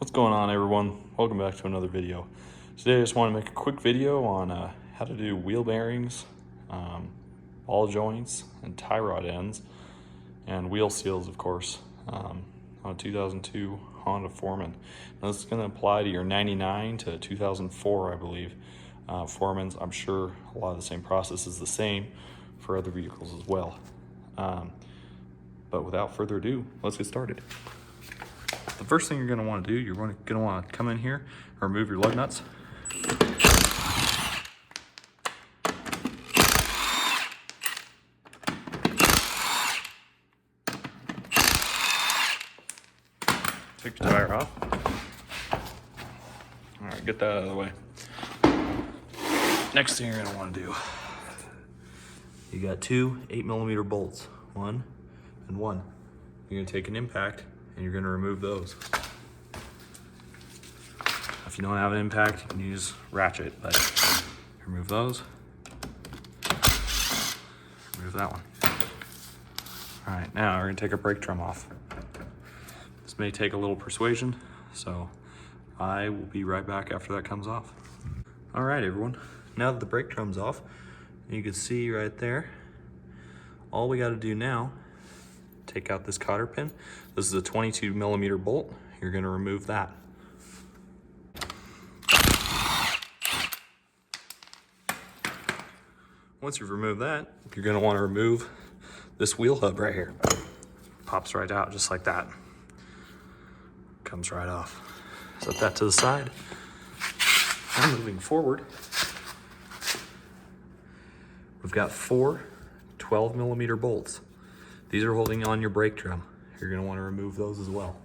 What's going on, everyone? Welcome back to another video. Today I just want to make a quick video on how to do wheel bearings, ball joints, and tie rod ends, and wheel seals, of course, on a 2002 Honda Foreman. Now this is going to apply to your 99 to 2004, I believe. Foremans, I'm sure a lot of the same process is the same for other vehicles as well. But without further ado, let's get started. The first thing you're going to want to do, you're going to want to come in here, remove your lug nuts. Take your tire off. All right, get that out of the way. Next thing you're going to want to do, you got two 8mm bolts, one and one. You're going to take an impact and you're going to remove those. If you don't have an impact, you can use ratchet, but remove those. Remove that one. All right, now we're going to take our brake drum off. This may take a little persuasion, so I will be right back after that comes off. All right, everyone. Now that the brake drum's off, you can see right there, all we got to do now, take out this cotter pin. This is a 22mm bolt. You're going to remove that. Once you've removed that, you're going to want to remove this wheel hub right here. Pops right out just like that. Comes right off. Set that to the side. Now moving forward, we've got four 12mm bolts. These are holding on your brake drum. You're going to want to remove those as well.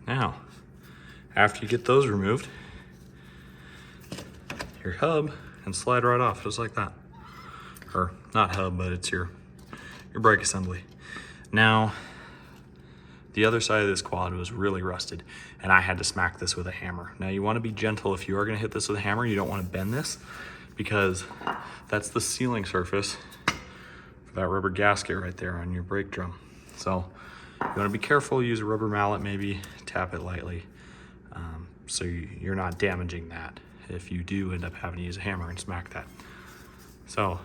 Now, after you get those removed, your hub can slide right off just like that. Or not hub, but it's your brake assembly. Now, the other side of this quad was really rusted, and I had to smack this with a hammer. Now, you want to be gentle if you are going to hit this with a hammer. You don't want to bend this, because that's the sealing surface for that rubber gasket right there on your brake drum. So you want to be careful. Use a rubber mallet, maybe tap it lightly, so you're not damaging that if you do end up having to use a hammer and smack that. So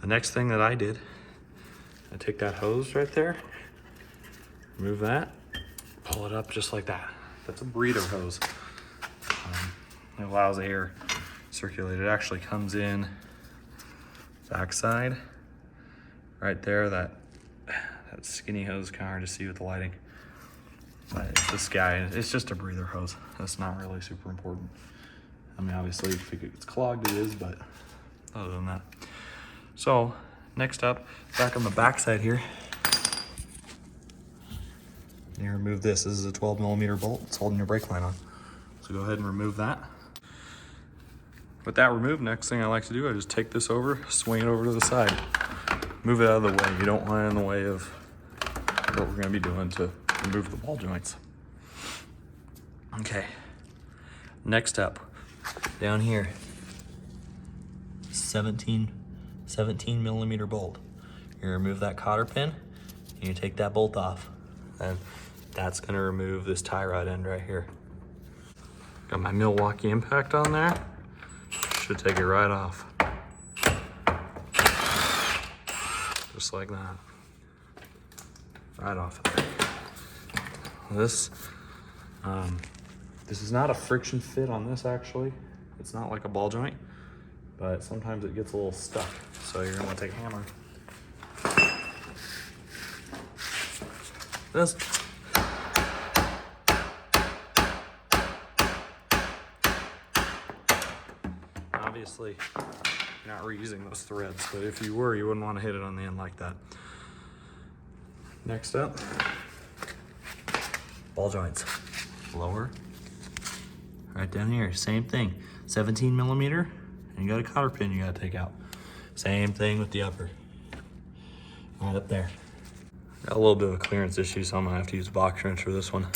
the next thing that I did, I take that hose right there, remove that, pull it up just like that. That's a breather hose. It allows air to circulate. It actually comes in backside right there. That skinny hose, kind of hard to see with the lighting. But this guy, it's just a breather hose. That's not really super important. I mean, obviously, if it gets clogged, it is, but other than that. So, next up, back on the back side here, you remove this. This is a 12mm bolt. It's holding your brake line on. So go ahead and remove that. With that removed, next thing I like to do, I just take this over, swing it over to the side. Move it out of the way. You don't want it in the way of what we're going to be doing to remove the ball joints. Okay. Next up, down here, 17mm bolt. You remove that cotter pin, and you take that bolt off, and that's going to remove this tie rod end right here. Got my Milwaukee impact on there. Should take it right off. Just like that. Right off of there. This is not a friction fit on this, actually. It's not like a ball joint, but sometimes it gets a little stuck. So you're gonna want to take a hammer. This. Obviously, you're not reusing those threads, but if you were, you wouldn't want to hit it on the end like that. Next up, ball joints. Lower. Right down here, same thing. 17mm, and you got a cotter pin you gotta take out. Same thing with the upper. Right up there. Got a little bit of a clearance issue, so I'm gonna have to use a box wrench for this one.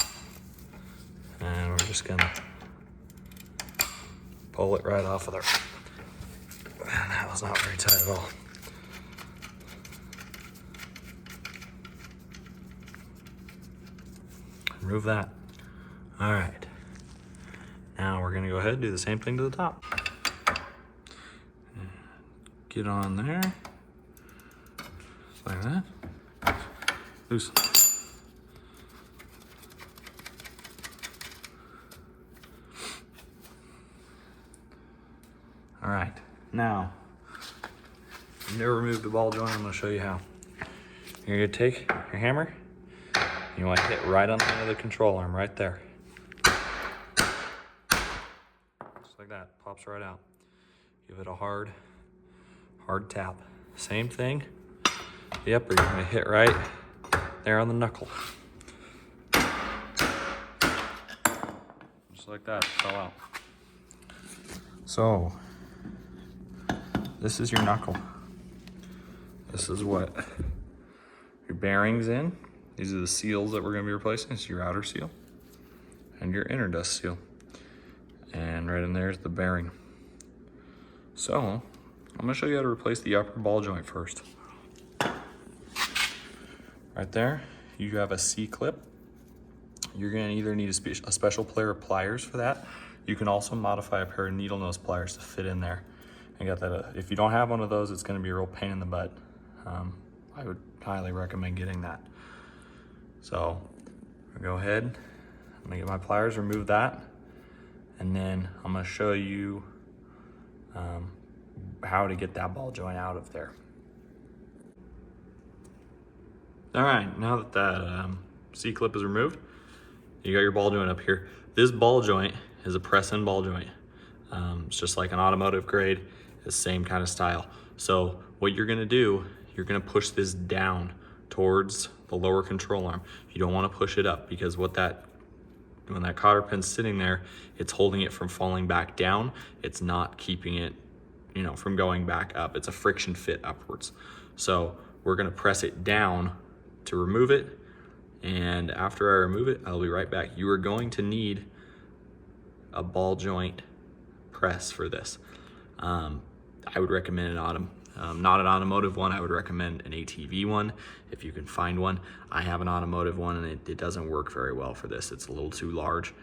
And we're just gonna pull it right off of there. Man, that was not very tight at all. Remove that. All right. Now we're gonna go ahead and do the same thing to the top. Get on there. Like that. Loose. All right. Now, you've never removed the ball joint. I'm gonna show you how. You're gonna take your hammer. You want to hit right on the end of the control arm, right there. Just like that, pops right out. Give it a hard tap. Same thing. The upper, you're gonna hit right there on the knuckle. Just like that, it fell out. So, this is your knuckle. This is what your bearing's in. These are the seals that we're gonna be replacing. It's your outer seal and your inner dust seal. And right in there is the bearing. So, I'm gonna show you how to replace the upper ball joint first. Right there, you have a C-clip. You're gonna either need a special pair of pliers for that. You can also modify a pair of needle nose pliers to fit in there. And got that. If you don't have one of those, it's gonna be a real pain in the butt. I would highly recommend getting that. So I'll go ahead, I'm gonna get my pliers, remove that, and then I'm gonna show you how to get that ball joint out of there. All right, now that that C-clip is removed, you got your ball joint up here. This ball joint is a press-in ball joint. It's just like an automotive grade, the same kind of style. So what you're gonna do, you're gonna push this down towards the lower control arm. You don't want to push it up, because when that cotter pin's sitting there, it's holding it from falling back down. It's not keeping it, from going back up. It's a friction fit upwards. So we're gonna press it down to remove it. And after I remove it, I'll be right back. You are going to need a ball joint press for this. I would recommend not an automotive one. I would recommend an ATV one if you can find one. I have an automotive one, and it doesn't work very well for this. It's a little too large.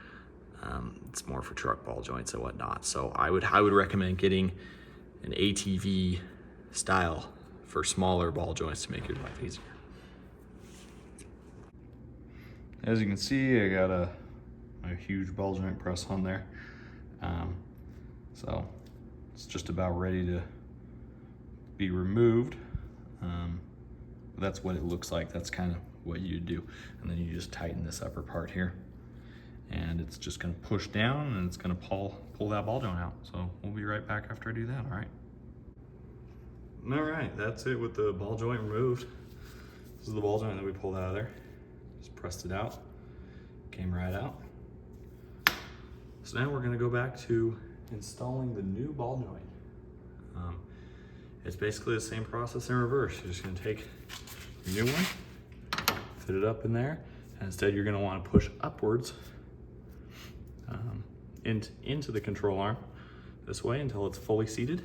It's more for truck ball joints and whatnot. So I would recommend getting an ATV style for smaller ball joints to make your life easier. As you can see, I got a huge ball joint press on there. So it's just about ready to be removed. That's what it looks like. That's kind of what you do. And then you just tighten this upper part here, and it's just gonna push down, and it's gonna pull that ball joint out. So we'll be right back after I do that, all right? All right, that's it with the ball joint removed. This is the ball joint that we pulled out of there. Just pressed it out, came right out. So now we're gonna go back to installing the new ball joint. It's basically the same process in reverse. You're just gonna take your new one, fit it up in there, and instead you're gonna wanna push upwards into the control arm this way until it's fully seated,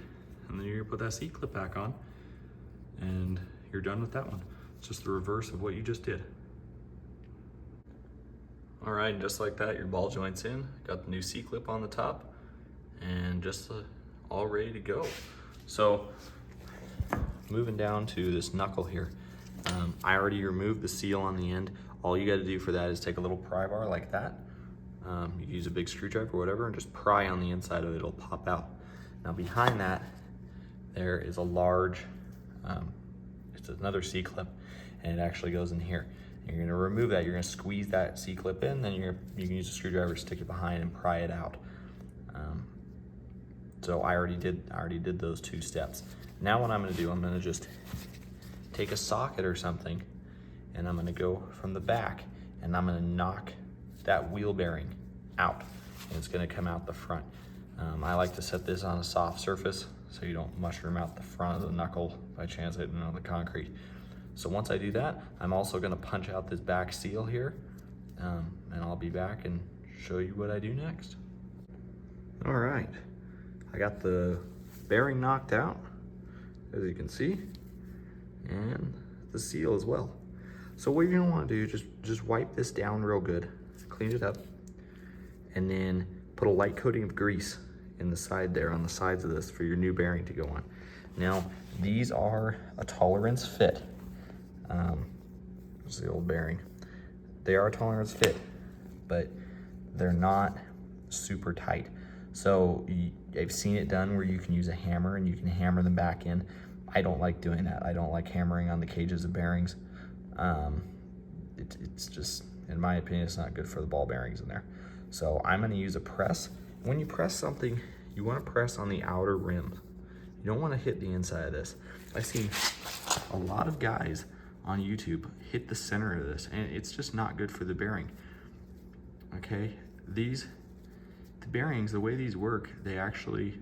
and then you're gonna put that C-clip back on, and you're done with that one. It's just the reverse of what you just did. All right, and just like that, your ball joint's in. Got the new C-clip on the top, and just all ready to go. So, moving down to this knuckle here. I already removed the seal on the end. All you gotta do for that is take a little pry bar like that. You can use a big screwdriver or whatever, and just pry on the inside of it, it'll pop out. Now behind that, there is a large, it's another C-clip, and it actually goes in here. And you're gonna remove that, you're gonna squeeze that C-clip in, then you can use a screwdriver to stick it behind and pry it out. So I already did those two steps. Now what I'm gonna do, I'm gonna just take a socket or something, and I'm gonna go from the back, and I'm gonna knock that wheel bearing out, and it's gonna come out the front. I like to set this on a soft surface so you don't mushroom out the front of the knuckle by chance hitting on the concrete. So once I do that, I'm also gonna punch out this back seal here, and I'll be back and show you what I do next. All right, I got the bearing knocked out, as you can see, and the seal as well. So what you're gonna wanna do, just wipe this down real good, clean it up, and then put a light coating of grease in the side there, on the sides of this, for your new bearing to go on. Now, these are a tolerance fit. There's the old bearing. They are a tolerance fit, but they're not super tight. So I've seen it done where you can use a hammer and you can hammer them back in. I don't like doing that. I don't like hammering on the cages of bearings. It's just, in my opinion, it's not good for the ball bearings in there. So I'm gonna use a press. When you press something, you wanna press on the outer rim. You don't wanna hit the inside of this. I've seen a lot of guys on YouTube hit the center of this, and it's just not good for the bearing. Okay, the bearings, the way these work, they actually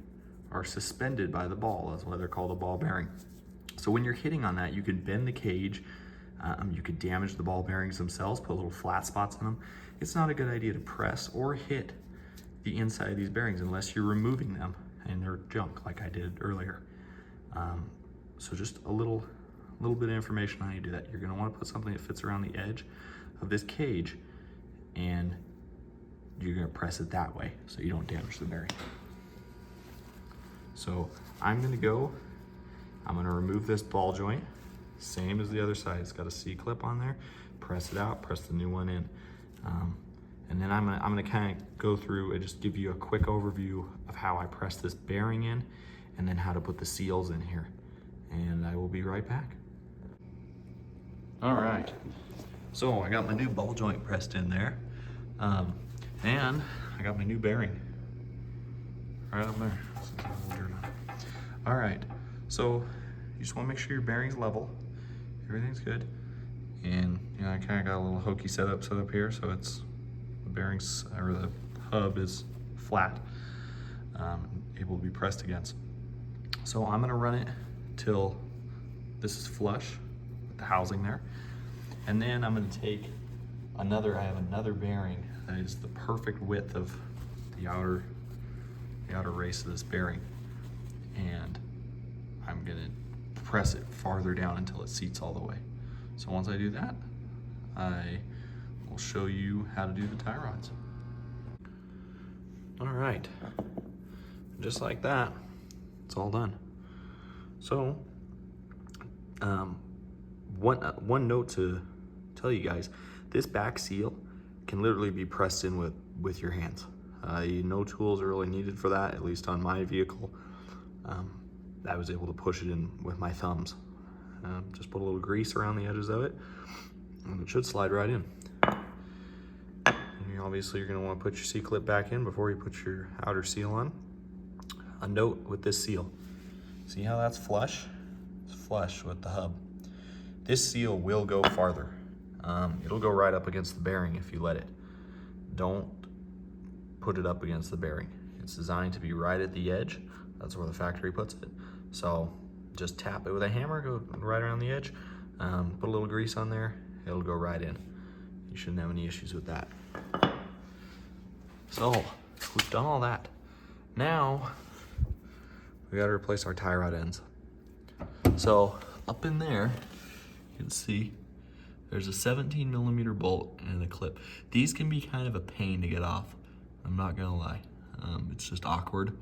are suspended by the ball. That's why they're called a ball bearing. So when you're hitting on that, you can bend the cage, you could damage the ball bearings themselves, put little flat spots in them. It's not a good idea to press or hit the inside of these bearings unless you're removing them and they're junk like I did earlier. So just a little bit of information on how you do that. You're gonna wanna put something that fits around the edge of this cage, and you're gonna press it that way so you don't damage the bearing. So I'm gonna remove this ball joint, same as the other side. It's got a C-clip on there. Press it out, press the new one in. And then I'm gonna kind of go through and just give you a quick overview of how I press this bearing in, and then how to put the seals in here. And I will be right back. All right, so I got my new ball joint pressed in there, and I got my new bearing right up there. All right, so you just want to make sure your bearing's level, everything's good, and you know I kind of got a little hokey setup set up here, so it's the bearings, or the hub is flat, able to be pressed against. So I'm gonna run it till this is flush with the housing there, and then I'm gonna take I have another bearing that is the perfect width of the outer race of this bearing, and I'm gonna press it farther down until it seats all the way. So once I do that, I will show you how to do the tie rods. All right, just like that, it's all done. So one note to tell you guys, this back seal can literally be pressed in with your hands. No tools are really needed for that, at least on my vehicle. I was able to push it in with my thumbs. Just put a little grease around the edges of it, and it should slide right in. And obviously you're gonna wanna put your C-clip back in before you put your outer seal on. A note with this seal, see how that's flush? It's flush with the hub. This seal will go farther. It'll go right up against the bearing if you let it. Don't put it up against the bearing. It's designed to be right at the edge. That's where the factory puts it. So just tap it with a hammer, go right around the edge, put a little grease on there, it'll go right in. You shouldn't have any issues with that. So we've done all that. Now we gotta replace our tie rod ends. So up in there, you can see there's a 17mm bolt and a clip. These can be kind of a pain to get off, I'm not gonna lie. It's just awkward.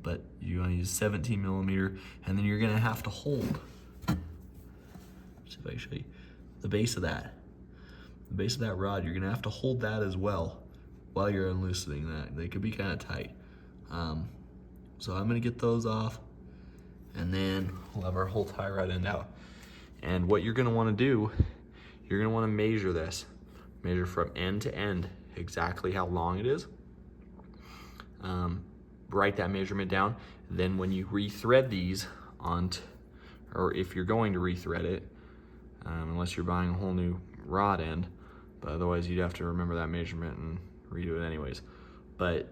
But you want to use 17mm, and then you're gonna have to hold, see if I can show you, the base of that rod. You're gonna have to hold that as well while you're unloosening that. They could be kind of tight. So I'm gonna get those off, and then we'll have our whole tie rod end out. And what you're gonna wanna do, you're gonna wanna measure this. Measure from end to end exactly how long it is. Write that measurement down. Then when you rethread these or if you're going to rethread it, unless you're buying a whole new rod end, but otherwise you'd have to remember that measurement and redo it anyways. But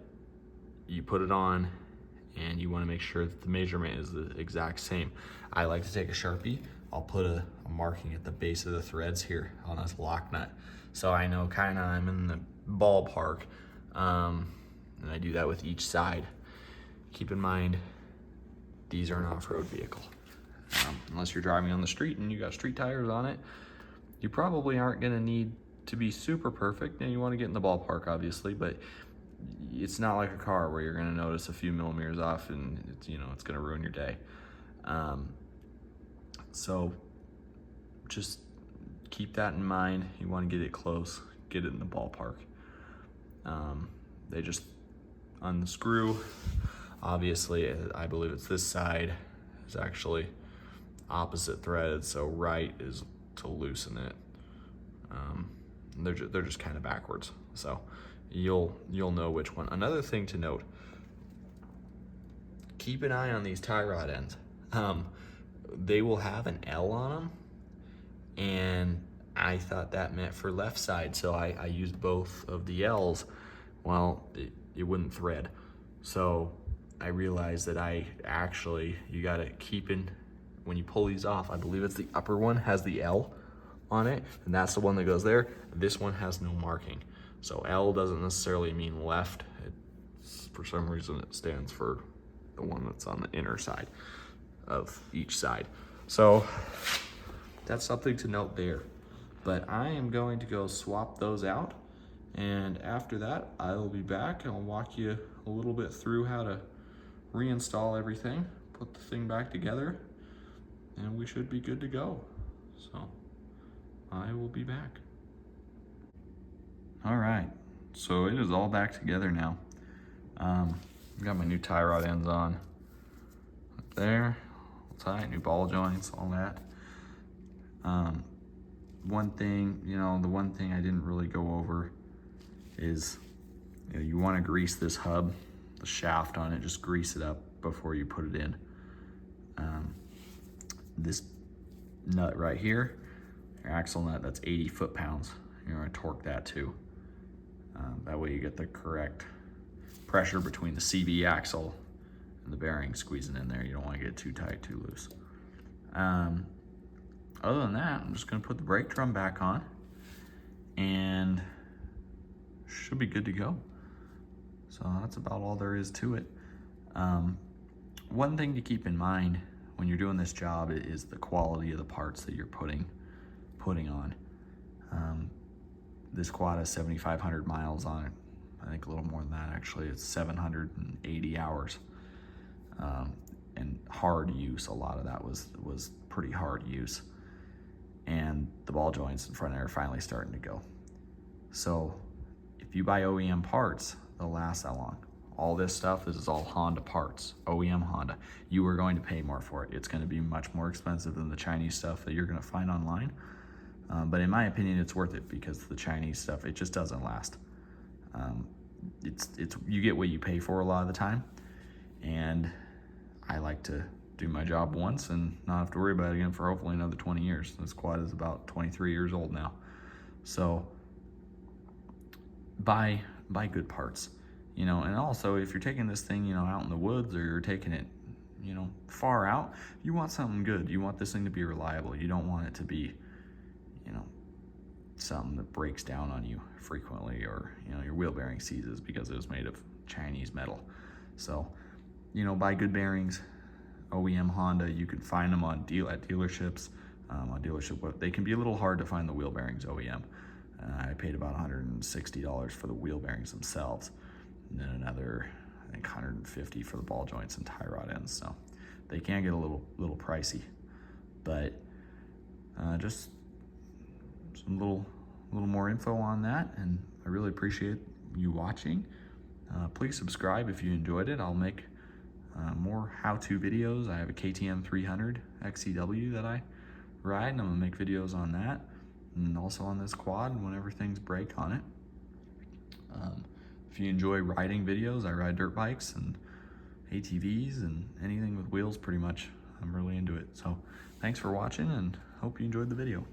you put it on and you wanna make sure that the measurement is the exact same. I like to take a Sharpie, I'll put a marking at the base of the threads here on this lock nut. So I know kind of I'm in the ballpark. And I do that with each side. Keep in mind, these are an off-road vehicle. Unless you're driving on the street and you got street tires on it, you probably aren't gonna need to be super perfect. And you wanna get in the ballpark, obviously, but it's not like a car where you're gonna notice a few millimeters off and it's, you know, it's gonna ruin your day. So just keep that in mind. You wanna get it close, get it in the ballpark. They just unscrew. Obviously, I believe it's this side is actually opposite threaded, so right is to loosen it. They're just kind of backwards, so you'll know which one. Another thing to note: keep an eye on these tie rod ends. They will have an L on them, and I thought that meant for left side, so I used both of the L's. Well, it wouldn't thread, so I realized that you gotta keep in, when you pull these off, I believe it's the upper one has the L on it, and that's the one that goes there. This one has no marking. So L doesn't necessarily mean left. For some reason, it stands for the one that's on the inner side of each side. So that's something to note there. But I am going to go swap those out. And after that, I will be back and I'll walk you a little bit through how to reinstall everything, put the thing back together, and we should be good to go. So I will be back. All right, so it is all back together now. Got my new tie rod ends on up there, tight, new ball joints, all that. One thing, the one thing I didn't really go over is, you want to grease this hub, the shaft on it, just grease it up before you put it in. This nut right here, your axle nut, that's 80 foot-pounds. You're going to torque that too. That way you get the correct pressure between the CV axle and the bearing squeezing in there. You don't want to get it too tight, too loose. Other than that, I'm just going to put the brake drum back on and should be good to go. So that's about all there is to it. One thing to keep in mind when you're doing this job is the quality of the parts that you're putting on. This quad has 7,500 miles on it. I think a little more than that, actually. It's 780 hours. And hard use, a lot of that was pretty hard use. And the ball joints in front are finally starting to go. So if you buy OEM parts, they'll last that long. All this stuff is all Honda parts, OEM Honda. You are going to pay more for it. It's going to be much more expensive than the Chinese stuff that you're going to find online. But in my opinion, it's worth it because the Chinese stuff, it just doesn't last. You get what you pay for a lot of the time. And I like to do my job once and not have to worry about it again for hopefully another 20 years. This quad is about 23 years old now. So buy good parts, and also if you're taking this thing, out in the woods, or you're taking it, far out, you want something good. You want this thing to be reliable. You don't want it to be, something that breaks down on you frequently, or, your wheel bearing seizes because it was made of Chinese metal. So, buy good bearings, OEM Honda. You can find them at dealerships, they can be a little hard to find the wheel bearings OEM. I paid about $160 for the wheel bearings themselves, and then another, I think, $150 for the ball joints and tie rod ends. So they can get a little pricey, but just some little more info on that, and I really appreciate you watching. Please subscribe if you enjoyed it. I'll make more how-to videos. I have a KTM 300 XCW that I ride, and I'm gonna make videos on that, and also on this quad whenever things break on it. If you enjoy riding videos, I ride dirt bikes and ATVs and anything with wheels pretty much. I'm really into it. So thanks for watching, and hope you enjoyed the video.